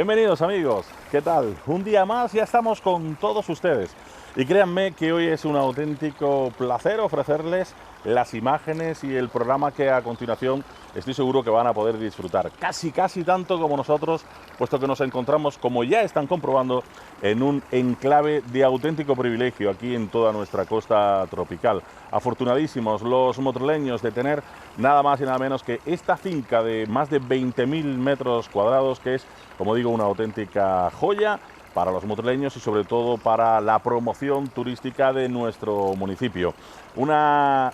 Bienvenidos amigos, ¿qué tal? Un día más ya estamos con todos ustedes y créanme que hoy es un auténtico placer ofrecerles las imágenes y el programa que a continuación estoy seguro que van a poder disfrutar casi tanto como nosotros, puesto que nos encontramos, como ya están comprobando, en un enclave de auténtico privilegio aquí en toda nuestra costa tropical. Afortunadísimos los motrileños de tener nada más y nada menos que esta finca de más de 20.000 metros cuadrados, que es, como digo, una auténtica joya para los motrileños y sobre todo para la promoción turística de nuestro municipio. Una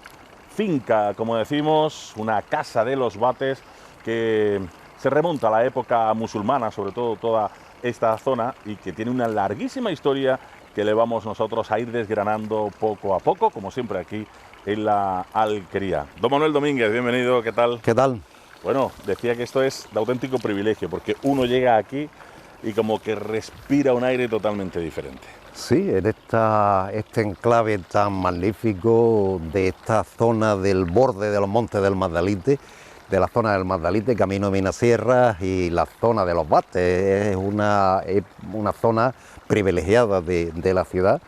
finca, como decimos, una casa de los Bates que se remonta a la época musulmana, sobre todo toda esta zona, y que tiene una larguísima historia que le vamos nosotros a ir desgranando poco a poco, como siempre aquí en la Alquería. Don Manuel Domínguez, bienvenido, ¿qué tal? ¿Qué tal? Bueno, decía que esto es de auténtico privilegio, porque uno llega aquí y como que respira un aire totalmente diferente. Sí, en este enclave tan magnífico de esta zona del borde de los montes del Magdalite, de la zona del Magdalite, camino de Minasierra y la zona de los Bates. Es una zona privilegiada de la ciudad,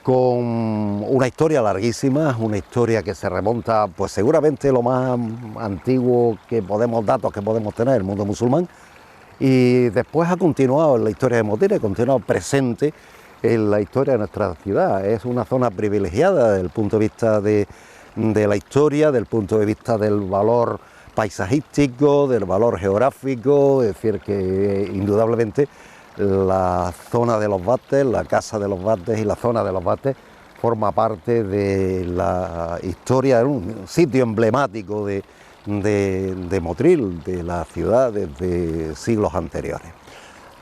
con una historia larguísima, una historia que se remonta, pues seguramente lo más antiguo datos que podemos tener, el mundo musulmán, y después ha continuado en la historia de Motril, ha continuado presente en la historia de nuestra ciudad. Es una zona privilegiada desde el punto de vista de la historia, del punto de vista del valor paisajístico, del valor geográfico, es decir, que indudablemente la zona de los Bates, la casa de los Bates y la zona de los Bates forma parte de la historia, de un sitio emblemático de Motril, de la ciudad, desde siglos anteriores.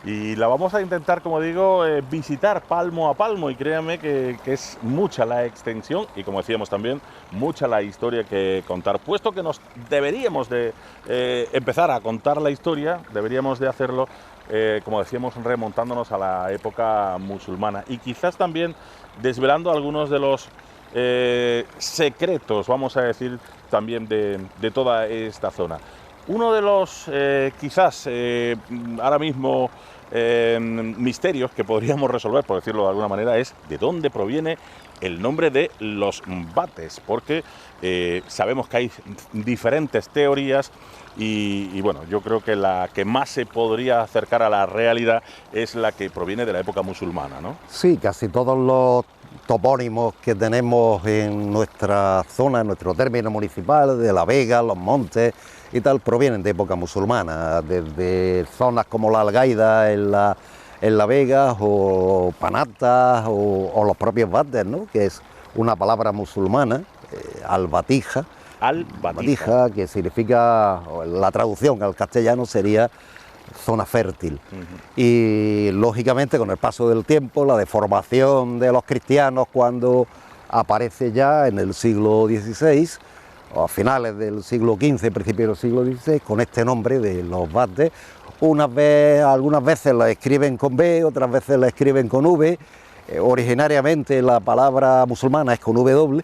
Y la vamos a intentar, como digo, visitar palmo a palmo, y créanme que es mucha la extensión y, como decíamos también, mucha la historia que contar. Puesto que nos deberíamos de empezar a contar la historia, deberíamos de hacerlo, como decíamos, remontándonos a la época musulmana y quizás también desvelando algunos de los secretos, vamos a decir, también de toda esta zona. Uno de los, quizás, ahora mismo misterios que podríamos resolver, por decirlo de alguna manera, es de dónde proviene el nombre de los Bates, porque sabemos que hay diferentes teorías y bueno, yo creo que la que más se podría acercar a la realidad es la que proviene de la época musulmana, ¿no? Sí, casi todos los topónimos que tenemos en nuestra zona, en nuestro término municipal, de La Vega, los montes y tal, provienen de época musulmana, desde zonas como la Algaida en la Vega, o Panatas, o los propios Bates, ¿no?, que es una palabra musulmana, al-Batija, que significa, la traducción al castellano sería zona fértil. Y lógicamente con el paso del tiempo, la deformación de los cristianos, cuando aparece ya en el siglo XVI, o a finales del siglo XV, principios del siglo XVI, con este nombre de los Bates, algunas veces la escriben con B, otras veces la escriben con V. Originariamente la palabra musulmana es con W,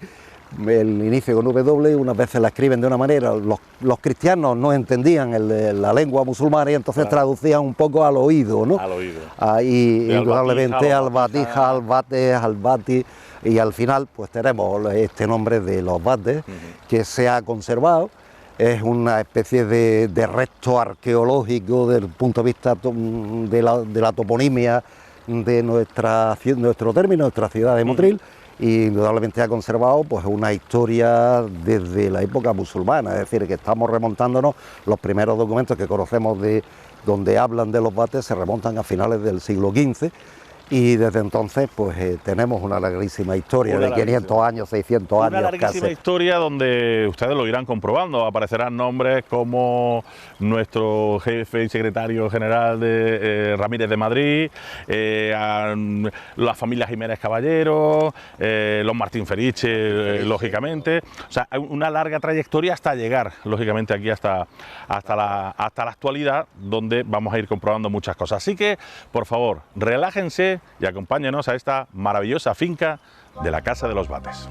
el inicio con W, unas veces la escriben de una manera. Los cristianos no entendían la lengua musulmana y entonces traducían un poco al oído, ¿no? Al oído. Y indudablemente al-Batija, al-Bates, al-Bati, y al final pues tenemos este nombre de los Bates, que se ha conservado. Es una especie de resto arqueológico desde el punto de vista de la toponimia de nuestro término, nuestra ciudad de Motril. Y indudablemente ha conservado pues una historia desde la época musulmana, es decir, que estamos remontándonos, los primeros documentos que conocemos de donde hablan de los Bates se remontan a finales del siglo XV, y desde entonces pues tenemos una larguísima historia de 500 años, 600 años. Una larguísima historia donde ustedes lo irán comprobando. Aparecerán nombres como nuestro jefe y secretario general de Ramírez de Madrid, la familia Jiménez Caballero, los Martín Feriche, lógicamente. O sea, una larga trayectoria hasta llegar, lógicamente, aquí hasta la actualidad, donde vamos a ir comprobando muchas cosas. Así que, por favor, relájense y acompáñenos a esta maravillosa finca de la Casa de los Bates.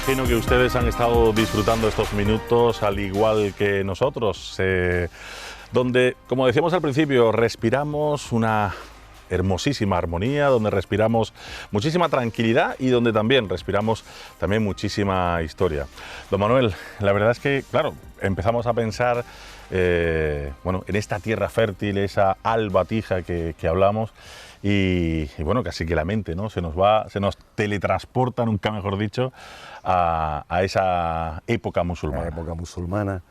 Imagino que ustedes han estado disfrutando estos minutos al igual que nosotros, donde, como decíamos al principio, respiramos una hermosísima armonía, donde respiramos muchísima tranquilidad y donde también respiramos muchísima historia. Don Manuel, la verdad es que, claro, empezamos a pensar bueno, en esta tierra fértil, esa albatija que hablamos, y bueno, casi que la mente, ¿no? se nos teletransporta, nunca mejor dicho, a esa época musulmana. La época musulmana.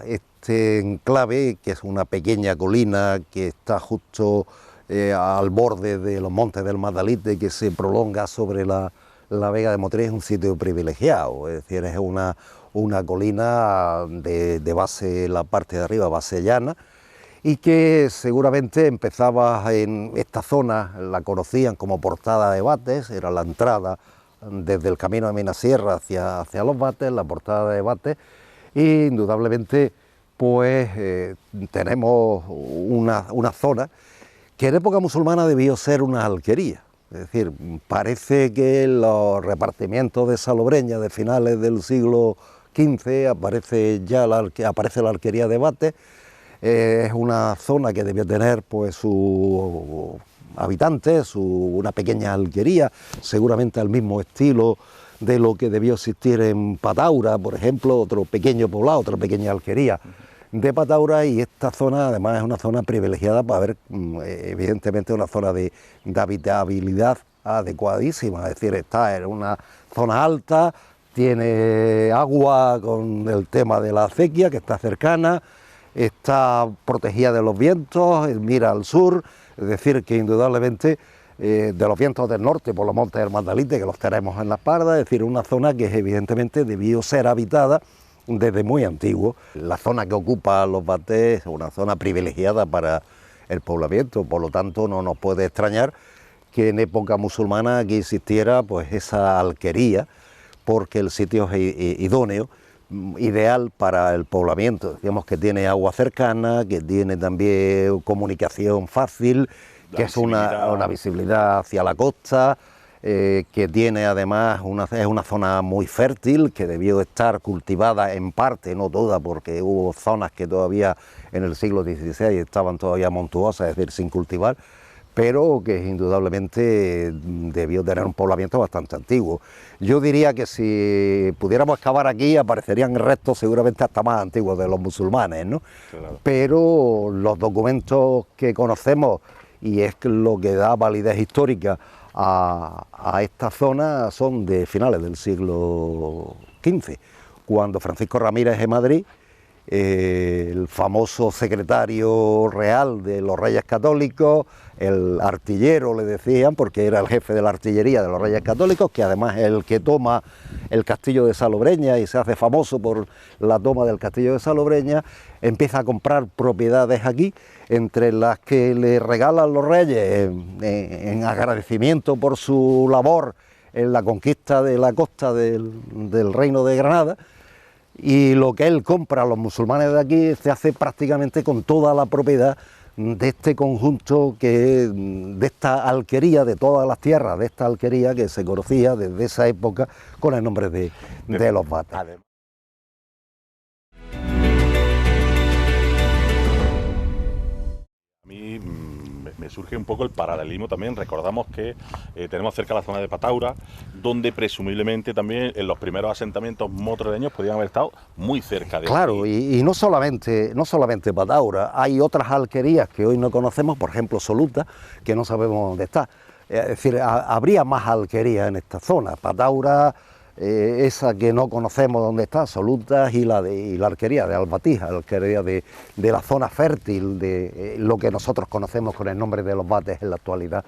Este enclave, que es una pequeña colina que está justo al borde de los montes del Magdalite, que se prolonga sobre la Vega de Motril, es un sitio privilegiado, es decir, es una colina de base, la parte de arriba, base llana, y que seguramente empezaba en esta zona, la conocían como Portada de Bates, era la entrada desde el camino de Minasierra hacia los Bates, la Portada de Bates, y indudablemente pues tenemos una zona que en época musulmana debió ser una alquería. Es decir, parece que en los repartimientos de salobreña de finales del siglo XV aparece la alquería de Bates. Es una zona que debió tener pues sus habitantes, una pequeña alquería, seguramente al mismo estilo de lo que debió existir en Pataura, por ejemplo, otro pequeño poblado, otra pequeña alquería de Pataura, y esta zona además es una zona privilegiada para ver, evidentemente, una zona de habitabilidad adecuadísima, es decir, está en una zona alta, tiene agua con el tema de la acequia que está cercana, está protegida de los vientos, mira al sur, es decir, que indudablemente de los vientos del norte por los montes del Magdalite, que los tenemos en la espalda, es decir, una zona que evidentemente debió ser habitada desde muy antiguo. La zona que ocupa los Bates es una zona privilegiada para el poblamiento, por lo tanto no nos puede extrañar que en época musulmana aquí existiera pues esa alquería, porque el sitio es idóneo, ideal para el poblamiento. Decíamos que tiene agua cercana, que tiene también comunicación fácil, que es una visibilidad hacia la costa, que tiene además es una zona muy fértil, que debió estar cultivada en parte, no toda, porque hubo zonas que todavía en el siglo XVI estaban todavía montuosas, es decir, sin cultivar, pero que indudablemente debió tener un poblamiento bastante antiguo. Yo diría que si pudiéramos excavar aquí aparecerían restos seguramente hasta más antiguos de los musulmanes, ¿no? Claro. Pero los documentos que conocemos, y es lo que da validez histórica a esta zona, son de finales del siglo XV, cuando Francisco Ramírez de Madrid, el famoso secretario real de los Reyes Católicos, el artillero le decían, porque era el jefe de la artillería de los Reyes Católicos, que además es el que toma el castillo de Salobreña y se hace famoso por la toma del castillo de Salobreña, empieza a comprar propiedades aquí, entre las que le regalan los reyes en agradecimiento por su labor en la conquista de la costa del Reino de Granada. Y lo que él compra a los musulmanes de aquí se hace prácticamente con toda la propiedad de este conjunto, de esta alquería, de todas las tierras de esta alquería que se conocía desde esa época con el nombre de los Bates. A mí me surge un poco el paralelismo también. Recordamos que tenemos cerca la zona de Pataura, donde presumiblemente también en los primeros asentamientos motrereños podían haber estado muy cerca de claro, aquí. Y no solamente Pataura, hay otras alquerías que hoy no conocemos, por ejemplo Soluta, que no sabemos dónde está. Es decir, habría más alquerías en esta zona. Pataura, esa que no conocemos dónde está, Solutas, y la alquería de Albatija, la alquería de la zona fértil, de lo que nosotros conocemos con el nombre de los Bates en la actualidad.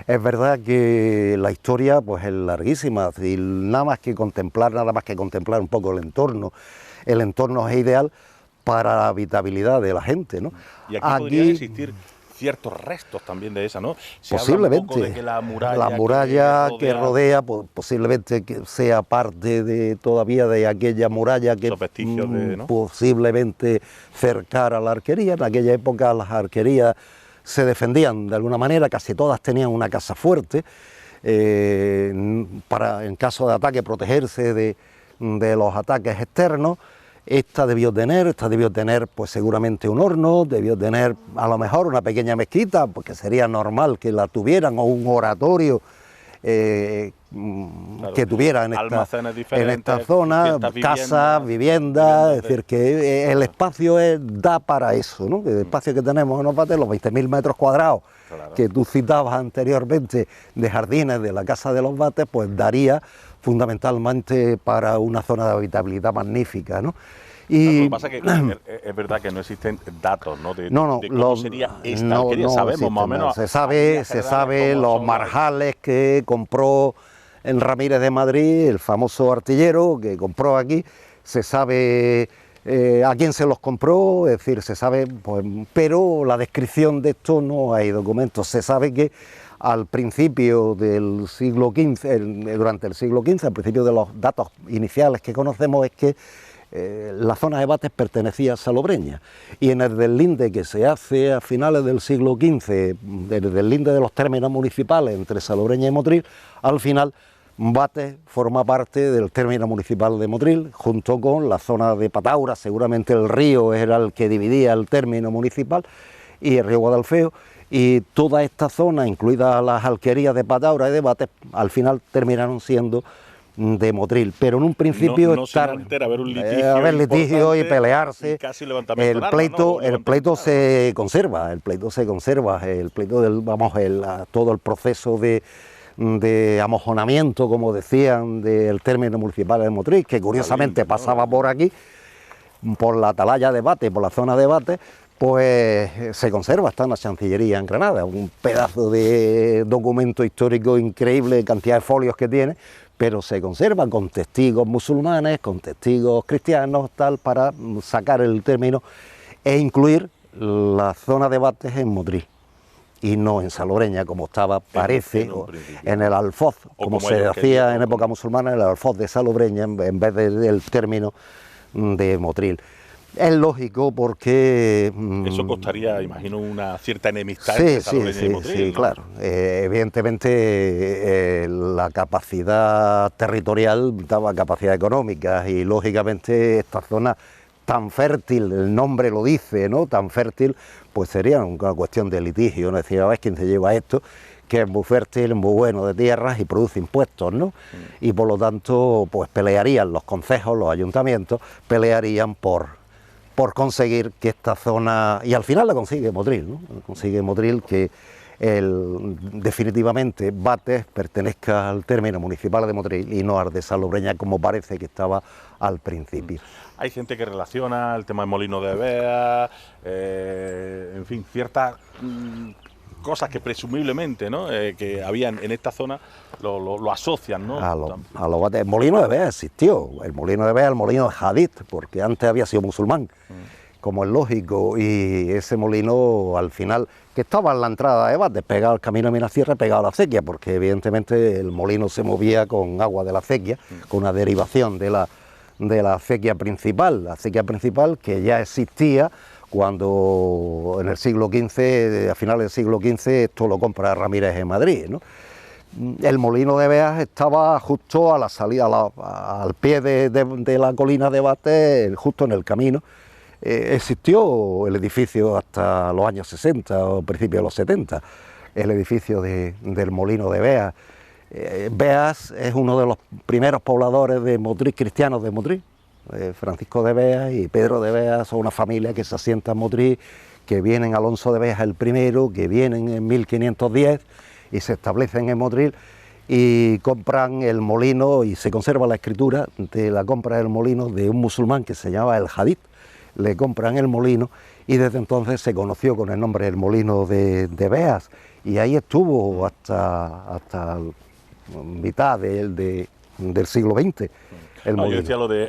Es verdad que la historia pues es larguísima, y nada más que contemplar un poco el entorno es ideal para la habitabilidad de la gente, ¿no? Y aquí podrían existir ciertos restos también de esa, ¿no? Posiblemente. Habla un poco de que la muralla que rodea posiblemente que sea parte todavía de aquella muralla que ¿no? Posiblemente cercara a la arquería. En aquella época las arquerías se defendían de alguna manera, casi todas tenían una casa fuerte, en caso de ataque protegerse de los ataques externos. Esta debió tener pues seguramente un horno, debió tener a lo mejor una pequeña mezquita, porque sería normal que la tuvieran, o un oratorio claro, que tuviera en esta zona, casas, viviendas, es decir, que el espacio da para eso, ¿no? Que el espacio que tenemos en Ovates, los 20.000 metros cuadrados claro, que tú citabas anteriormente de jardines de la Casa de los Bates, pues daría fundamentalmente para una zona de habitabilidad magnífica, ¿no? Y lo que pasa es que es verdad que no existen datos, ¿no? De cómo sería esta alquería. Sabemos más o menos. Se sabe los marjales que compró en Ramírez de Madrid, el famoso artillero que compró aquí. Se sabe a quién se los compró, es decir, se sabe, pues, pero la descripción de esto no hay documentos. Se sabe que al principio del siglo XV, durante el siglo XV, al principio de los datos iniciales que conocemos, es que la zona de Bates pertenecía a Salobreña, y en el deslinde que se hace a finales del siglo XV, el deslinde de los términos municipales entre Salobreña y Motril, al final Bates forma parte del término municipal de Motril, junto con la zona de Pataura. Seguramente el río era el que dividía el término municipal, y el río Guadalfeo, y toda esta zona, incluidas las alquerías de Pataura y de Bates, al final terminaron siendo de Motril, pero en un principio haber litigio y pelearse. El pleito se conserva, todo el proceso de amojonamiento, como decían, del término municipal de Motril, que curiosamente pasaba por aquí, por la atalaya de Bates, por la zona de Bates, pues se conserva, está en la Chancillería en Granada, un pedazo de documento histórico increíble, cantidad de folios que tiene, pero se conserva con testigos musulmanes, con testigos cristianos, tal, para sacar el término e incluir la zona de Bates en Motril, y no en Salobreña, como estaba, parece, en el alfoz, como se hacía en época musulmana, el alfoz de Salobreña, en vez del término de Motril. Es lógico porque... Eso costaría, imagino, una cierta enemistad entre Salobreña y Motril, ¿no? Claro. Evidentemente la capacidad territorial daba capacidad económica, y lógicamente esta zona tan fértil, el nombre lo dice, ¿no? Tan fértil, pues sería una cuestión de litigio, ¿no? Decir, ¿ves quién se lleva esto? Que es muy fértil, muy bueno de tierras y produce impuestos, ¿no? Y por lo tanto, pues pelearían los concejos, los ayuntamientos, pelearían por conseguir que esta zona, y al final la consigue Motril, ¿no? Consigue Motril que definitivamente Bates pertenezca al término municipal de Motril y no al de Salobreña, como parece que estaba al principio. Hay gente que relaciona el tema del molino de Bea, en fin, ciertas cosas que presumiblemente, ¿no? Que habían en esta zona, lo asocian, ¿no? A los Bates. El molino de Bea existió, el molino de Bea, el molino de Hadid, porque antes había sido musulmán, como es lógico, y ese molino al final, que estaba en la entrada de Bates, pegado al camino de Minasierra, pegado a la acequia, porque evidentemente el molino se movía con agua de la acequia, con una derivación de la acequia principal, que ya existía cuando en el siglo XV, a finales del siglo XV, esto lo compra Ramírez en Madrid, ¿no? El molino de Beas estaba justo a la salida, al pie de la colina de Bates, justo en el camino. Existió el edificio hasta los años 60 o principios de los 70, el edificio del molino de Beas. Beas es uno de los primeros pobladores de Motril, cristianos de Motril. Francisco de Beas y Pedro de Beas son una familia que se asienta en Motril, que vienen Alonso de Beas el primero, que vienen en 1510 y se establecen en Motril y compran el molino, y se conserva la escritura de la compra del molino de un musulmán que se llamaba el Hadid. Le compran el molino y desde entonces se conoció con el nombre del molino de Beas, y ahí estuvo hasta mitad del siglo XX. el No, yo molino. decía lo de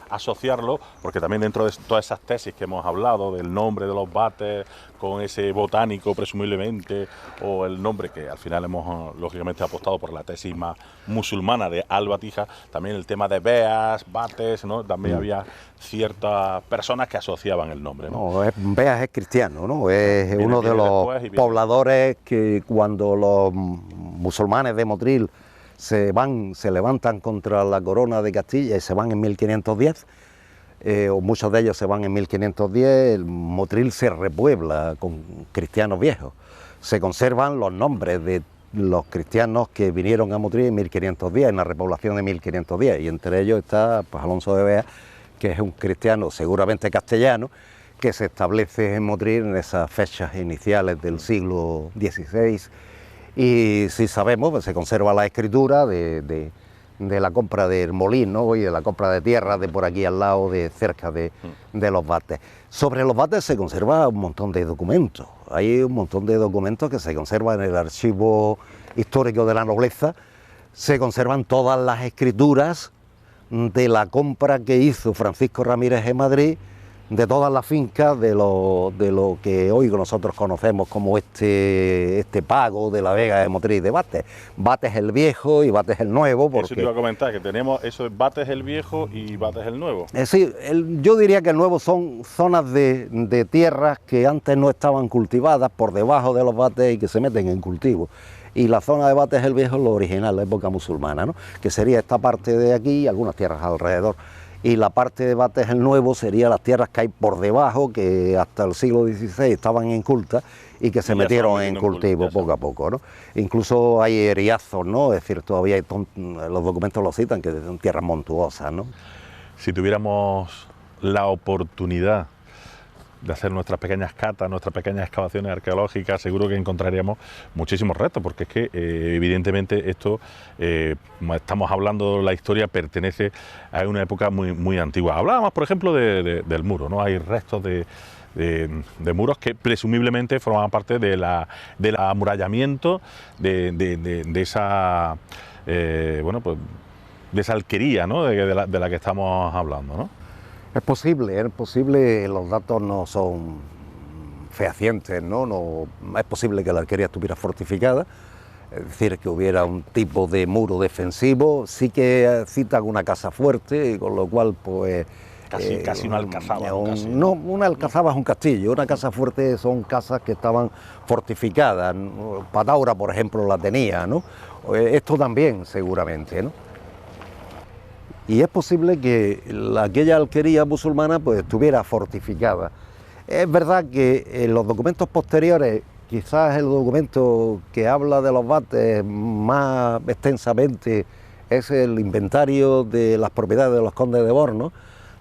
asociarlo, porque también dentro de todas esas tesis que hemos hablado, del nombre de los bates, con ese botánico presumiblemente, o el nombre que al final hemos lógicamente apostado por la tesis más musulmana de Al-Batija, también el tema de beas, bates, ¿no? También había ciertas personas que asociaban el nombre, ¿no? No, Beas es cristiano, ¿no? Es uno de los pobladores que cuando los musulmanes de Motril se levantan contra la corona de Castilla y se van en 1510, o muchos de ellos se van en 1510, el Motril se repuebla con cristianos viejos. Se conservan los nombres de los cristianos que vinieron a Motril en 1510, en la repoblación de 1510, y entre ellos está pues, Alonso de Bea, que es un cristiano seguramente castellano, que se establece en Motril en esas fechas iniciales del siglo XVI. Y si sabemos, pues se conserva la escritura de la compra del molino y de la compra de tierras de por aquí al lado, de cerca de los bates. Sobre los bates se conserva un montón de documentos. Hay un montón de documentos que se conservan en el archivo histórico de la nobleza. Se conservan todas las escrituras de la compra que hizo Francisco Ramírez en Madrid, de todas las fincas de lo que hoy nosotros conocemos como este pago de la Vega de Motril de Bates. Bates el Viejo y Bates el Nuevo. Porque eso te iba a comentar, que tenemos eso de Bates el Viejo y Bates el Nuevo. Sí, yo diría que el Nuevo son zonas de tierras que antes no estaban cultivadas por debajo de los bates y que se meten en cultivo. Y la zona de Bates el Viejo es lo original, la época musulmana, ¿no? Que sería esta parte de aquí y algunas tierras alrededor. Y la parte de Bates el Nuevo sería las tierras que hay por debajo, que hasta el siglo XVI estaban incultas y que se metieron en cultivo poco a poco, ¿no? Incluso hay eriazos, ¿no? Es decir, todavía los documentos lo citan, que son tierras montuosas, ¿no? Si tuviéramos la oportunidad de hacer nuestras pequeñas catas, nuestras pequeñas excavaciones arqueológicas, seguro que encontraríamos muchísimos retos, porque es que evidentemente esto, estamos hablando, la historia pertenece a una época muy, muy antigua. Hablábamos, por ejemplo, del muro, ¿no? Hay restos de muros que presumiblemente formaban parte del amurallamiento de esa, bueno, pues, de esa alquería, ¿no? de la que estamos hablando, ¿no? Es posible, los datos no son fehacientes, ¿no? Es posible que la alquería estuviera fortificada, es decir, que hubiera un tipo de muro defensivo. Sí que citan una casa fuerte, con lo cual, pues... Casi una alcazaba. No, una alcazaba es un castillo, una casa fuerte son casas que estaban fortificadas. Pataura, por ejemplo, la tenía, ¿no? Esto también, seguramente, ¿no? Y es posible que aquella alquería musulmana pues estuviera fortificada. Es verdad que en los documentos posteriores, quizás el documento que habla de los bates más extensamente es el inventario de las propiedades de los condes de Borno,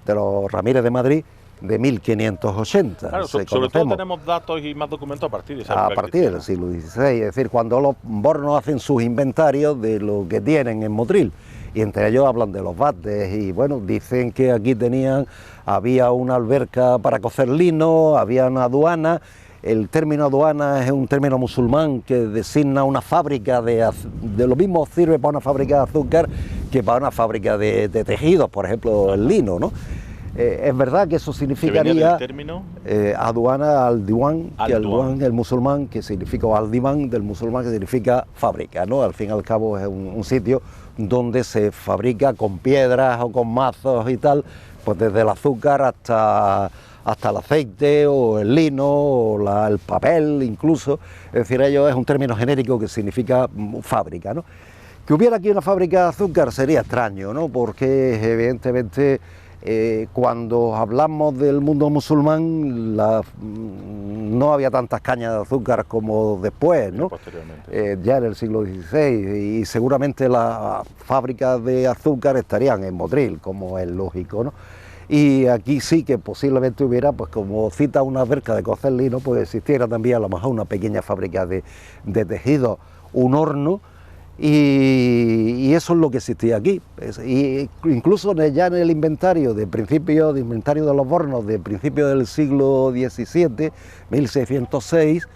de los Ramírez de Madrid, de 1580. Claro, sobre todo tenemos datos y más documentos a partir de esa época. A partir del siglo XVI, es decir, cuando los bornos hacen sus inventarios de lo que tienen en Motril, y entre ellos hablan de los bates, y bueno, dicen que aquí había una alberca para cocer lino, había una aduana. El término aduana es un término musulmán que designa una fábrica de lo mismo sirve para una fábrica de azúcar que para una fábrica de tejidos, por ejemplo, el lino, ¿no? Es verdad que eso significaría aduana al diwan, que al diwan el musulmán, que significa, o al diván del musulmán, que significa fábrica, ¿no? Al fin y al cabo es un sitio donde se fabrica con piedras o con mazos y tal, pues desde el azúcar hasta el aceite o el lino o el papel incluso. Es decir, ello es un término genérico que significa fábrica, ¿no? Que hubiera aquí una fábrica de azúcar sería extraño, ¿no? Porque evidentemente cuando hablamos del mundo musulmán no había tantas cañas de azúcar como después, ¿no? Ya en el siglo XVI, y seguramente las fábricas de azúcar estarían en Motril, como es lógico, ¿no? Y aquí sí que posiblemente hubiera, pues como cita una alberca de cocer lino, pues existiera también a lo mejor una pequeña fábrica de tejido, un horno, y eso es lo que existía aquí. Y incluso ya en el inventario de los Bornos de principio del siglo XVII, 1606,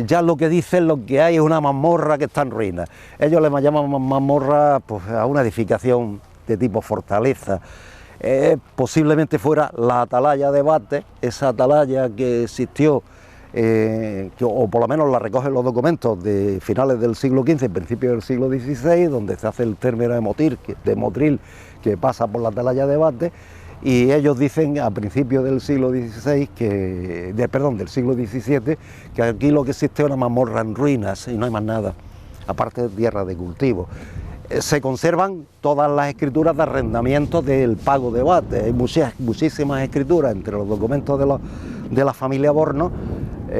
ya lo que dicen, lo que hay es una mazmorra que está en ruinas. Ellos le llaman mazmorra pues, a una edificación de tipo fortaleza. Posiblemente fuera la atalaya de Bates, esa atalaya que existió, o por lo menos la recogen los documentos de finales del siglo XV, principios del siglo XVI, donde se hace el término de Motril, que pasa por la atalaya de Bates, y ellos dicen a principios del siglo XVI, del siglo XVII, que aquí lo que existe es una mazmorra en ruinas y no hay más nada, aparte de tierra de cultivo. Se conservan todas las escrituras de arrendamiento del pago de Bates. Hay muchísimas escrituras entre los documentos de la familia Borno.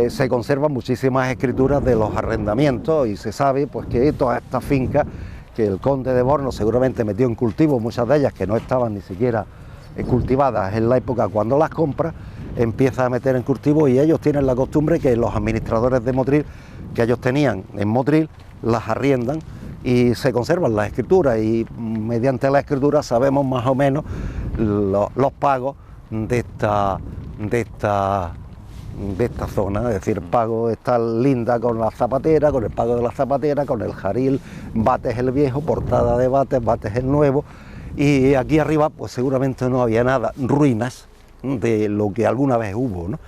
Se conservan muchísimas escrituras de los arrendamientos y se sabe pues que todas estas fincas que el conde de Borno seguramente metió en cultivo, muchas de ellas que no estaban ni siquiera cultivadas en la época cuando las compra, empieza a meter en cultivo, y ellos tienen la costumbre que los administradores de Motril, que ellos tenían en Motril, las arriendan y se conservan las escrituras, y mediante la escritura sabemos más o menos los pagos de esta zona, es decir, el pago está linda con la zapatera, con el pago de la zapatera, con el jaril, Bates el viejo, portada de Bates, Bates el nuevo, y aquí arriba pues seguramente no había nada, ruinas de lo que alguna vez hubo, ¿no?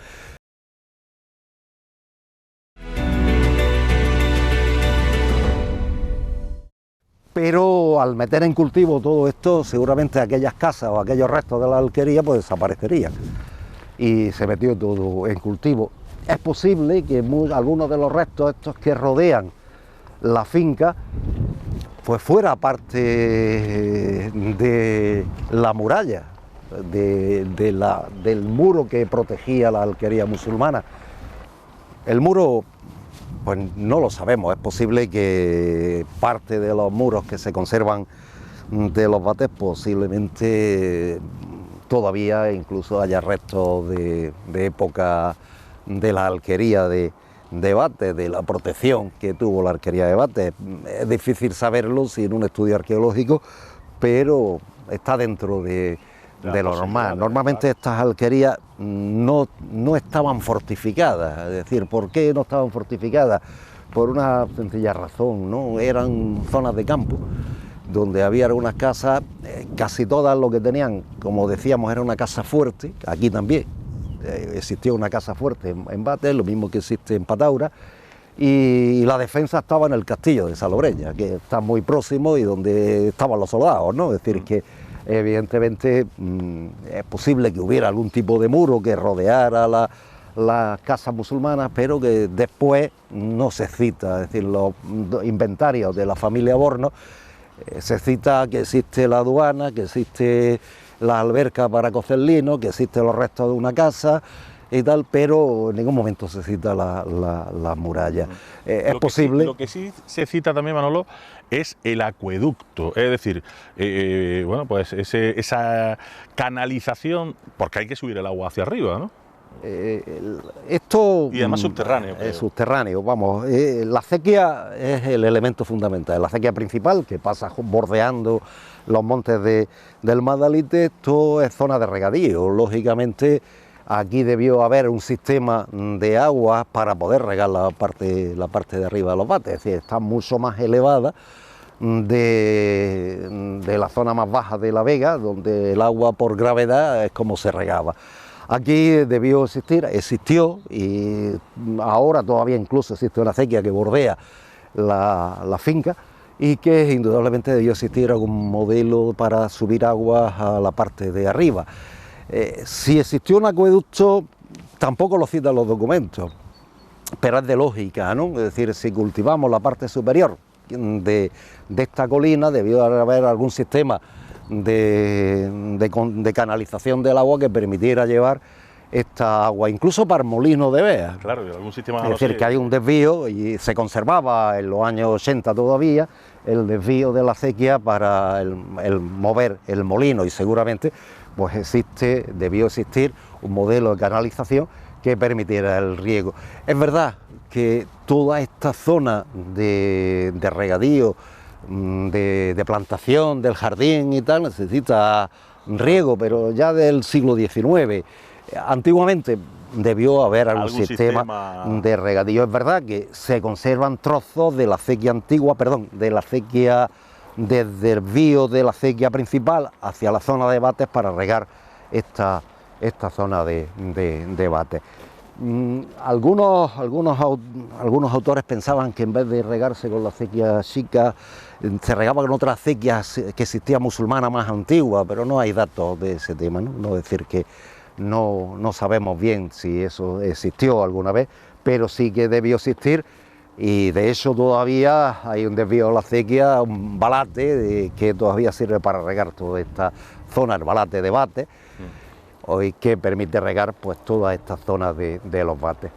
Pero al meter en cultivo todo esto, seguramente aquellas casas o aquellos restos de la alquería pues desaparecerían, y se metió todo en cultivo. Es posible que algunos de los restos estos que rodean la finca pues fuera parte de la muralla, del muro que protegía la alquería musulmana. El muro, pues no lo sabemos, es posible que parte de los muros que se conservan de los Bates posiblemente todavía incluso haya restos de época de la alquería de Bates, de la protección que tuvo la alquería de Bates. Es difícil saberlo sin un estudio arqueológico, pero está dentro de lo normal. Normalmente estas alquerías no estaban fortificadas, es decir, ¿por qué no estaban fortificadas? Por una sencilla razón, ¿no? Eran zonas de campo, donde había algunas casas, casi todas lo que tenían, como decíamos, era una casa fuerte, aquí también existió una casa fuerte en Bates, lo mismo que existe en Pataura, y la defensa estaba en el castillo de Salobreña, que está muy próximo y donde estaban los soldados, ¿no? Es decir, que evidentemente es posible que hubiera algún tipo de muro que rodeara las casas musulmanas, pero que después no se cita, es decir, los inventarios de la familia Borno, se cita que existe la aduana, que existe la alberca para cocer lino, que existen los restos de una casa y tal, pero en ningún momento se cita la muralla. Es posible. Lo que sí se cita también, Manolo, es el acueducto, es decir, bueno, pues esa canalización, porque hay que subir el agua hacia arriba, ¿no? Esto y además subterráneo. Es subterráneo, vamos. La acequia es el elemento fundamental, la acequia principal que pasa bordeando los montes del Madalite. Esto es zona de regadío, lógicamente. Aquí debió haber un sistema de agua para poder regar la parte de arriba de los Bates, es decir, está mucho más elevada de la zona más baja de la vega, donde el agua por gravedad es como se regaba. Aquí debió existió, y ahora todavía incluso existe una acequia que bordea la finca, y que indudablemente debió existir algún modelo para subir agua a la parte de arriba. Si existió un acueducto, tampoco lo citan los documentos, pero es de lógica, ¿no? Es decir, si cultivamos la parte superior de esta colina, debió haber algún sistema de canalización del agua que permitiera llevar esta agua, incluso para el molino de Bea. Claro, algún sistema. Es decir, que hay un desvío, y se conservaba en los años 80 todavía el desvío de la acequia para el mover el molino, y seguramente pues debió existir un modelo de canalización que permitiera el riego. Es verdad que toda esta zona de regadío, de plantación, del jardín y tal, necesita riego, pero ya del siglo XIX. Antiguamente debió haber algún sistema de regadío. Es verdad que se conservan trozos de la acequia antigua, de la acequia desde el vío de la acequia principal hacia la zona de Bates para regar esta zona de Bates. Algunos autores pensaban que en vez de regarse con la acequia chica, se regaba con otra acequia que existía musulmana más antigua, pero no hay datos de ese tema, ¿no? No, es decir, que no sabemos bien si eso existió alguna vez, pero sí que debió existir, y de hecho todavía hay un desvío de la acequia, un balate que todavía sirve para regar toda esta zona, el balate de Bates, hoy que permite regar pues toda esta zona de los Bates.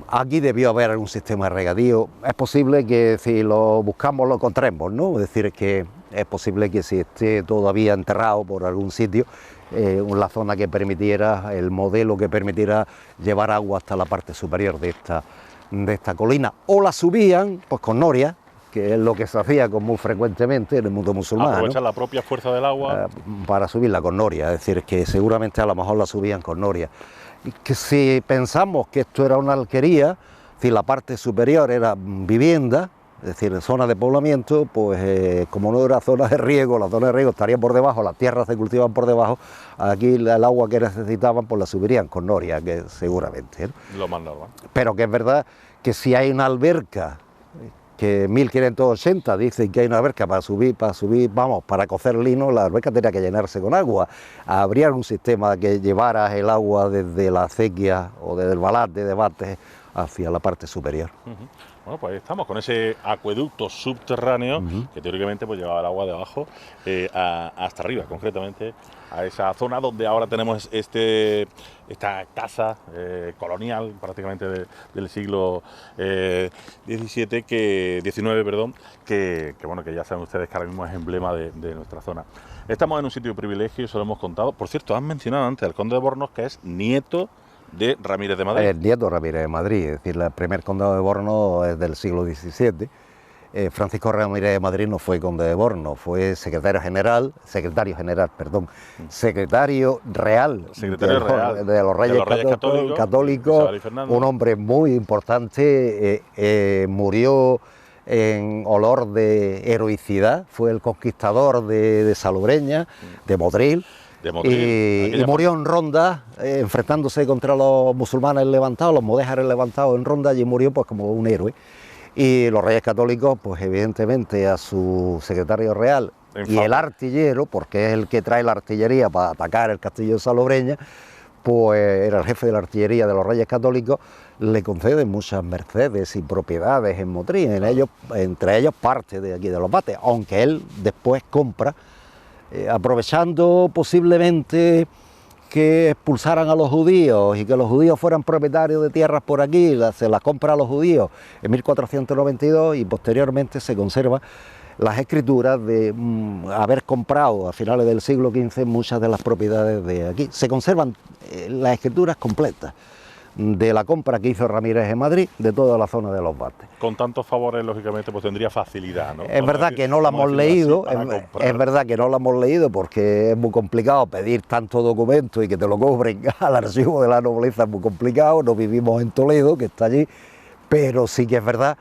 Aquí debió haber un sistema de regadío. Es posible que si lo buscamos lo encontremos, ¿no? Es decir, que es posible que si esté todavía enterrado por algún sitio, la zona que permitiera, el modelo que permitiera llevar agua hasta la parte superior de esta colina, o la subían pues con noria, que es lo que se hacía muy frecuentemente en el mundo musulmán. Aprovechar, ¿no?, la propia fuerza del agua para subirla con noria, es decir, que seguramente a lo mejor la subían con noria. Y que si pensamos que esto era una alquería, si la parte superior era vivienda, es decir, zona de poblamiento, pues como no era zona de riego, la zona de riego estaría por debajo, las tierras se cultivan por debajo, aquí el agua que necesitaban pues la subirían con noria, que seguramente, ¿no? Lo más normal. Pero que es verdad que si hay una alberca, que en 1580 dicen que hay una alberca para subir, vamos, para cocer lino, la alberca tenía que llenarse con agua. Habría un sistema que llevara el agua desde la acequia o desde el balate de Bates hacia la parte superior. Bueno, pues ahí estamos, con ese acueducto subterráneo que teóricamente pues llevaba el agua de abajo hasta arriba, concretamente a esa zona donde ahora tenemos esta casa colonial prácticamente del siglo XIX, que bueno, que ya saben ustedes que ahora mismo es emblema de nuestra zona. Estamos en un sitio de privilegio, eso lo hemos contado. Por cierto, han mencionado antes al conde de Bornos, que es nieto de Ramírez de Madrid. El nieto de Ramírez de Madrid, es decir, el primer condado de Bornos es del siglo XVII. Francisco Ramírez de Madrid no fue conde de Bornos, fue secretario real de los Reyes Católicos, un hombre muy importante, murió en olor de heroicidad, fue el conquistador de Salobreña, de Motril. Y murió en Ronda, enfrentándose contra los musulmanes levantados, los mudéjares levantados en Ronda, y murió pues como un héroe. Y los Reyes Católicos, pues evidentemente a su secretario real y el artillero, porque es el que trae la artillería para atacar el castillo de Salobreña, pues era el jefe de la artillería de los Reyes Católicos, le conceden muchas mercedes y propiedades en Motril, entre ellos parte de aquí de los Bates, aunque él después compra, aprovechando posiblemente que expulsaran a los judíos y que los judíos fueran propietarios de tierras por aquí, se las compra a los judíos en 1492 y posteriormente se conserva las escrituras de haber comprado a finales del siglo XV muchas de las propiedades de aquí. Se conservan las escrituras completas de la compra que hizo Ramírez en Madrid de toda la zona de los Bates. Con tantos favores, lógicamente, pues tendría facilidad, ¿no? Es verdad que no la hemos leído, es verdad que no la hemos leído porque es muy complicado pedir tanto documento y que te lo cobren al archivo de la nobleza, es muy complicado, no vivimos en Toledo, que está allí, pero sí que es verdad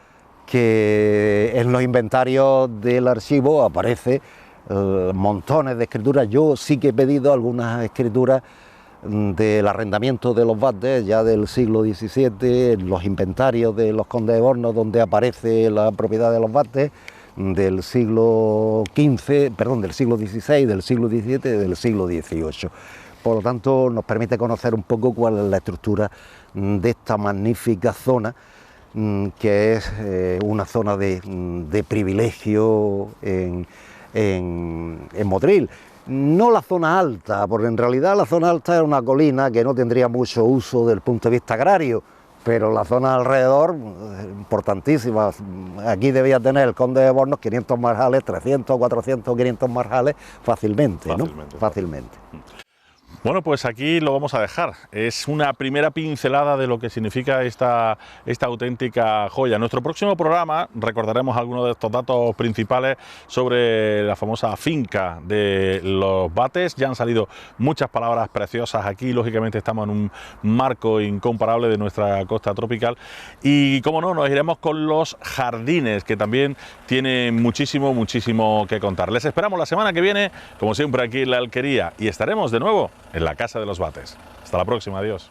que en los inventarios del archivo aparece montones de escrituras. Yo sí que he pedido algunas escrituras del arrendamiento de los Bates ya del siglo XVII, los inventarios de los condes de Bornos donde aparece la propiedad de los Bates del siglo XVI, del siglo XVI, del siglo XVII y del siglo XVIII. Por lo tanto, nos permite conocer un poco cuál es la estructura de esta magnífica zona, que es una zona de privilegio en Motril. No la zona alta, porque en realidad la zona alta es una colina que no tendría mucho uso desde el punto de vista agrario, pero la zona alrededor, importantísima. Aquí debía tener el conde de Bornos 500 marjales, 300, 400, 500 marjales fácilmente, ¿no? Fácilmente. Bueno, pues aquí lo vamos a dejar. Es una primera pincelada de lo que significa esta auténtica joya. En nuestro próximo programa recordaremos algunos de estos datos principales sobre la famosa finca de los Bates. Ya han salido muchas palabras preciosas aquí. Lógicamente estamos en un marco incomparable de nuestra costa tropical. Y, como no, nos iremos con los jardines, que también tienen muchísimo, muchísimo que contar. Les esperamos la semana que viene, como siempre, aquí en La Alquería, y estaremos de nuevo en la Casa de los Bates. Hasta la próxima, adiós.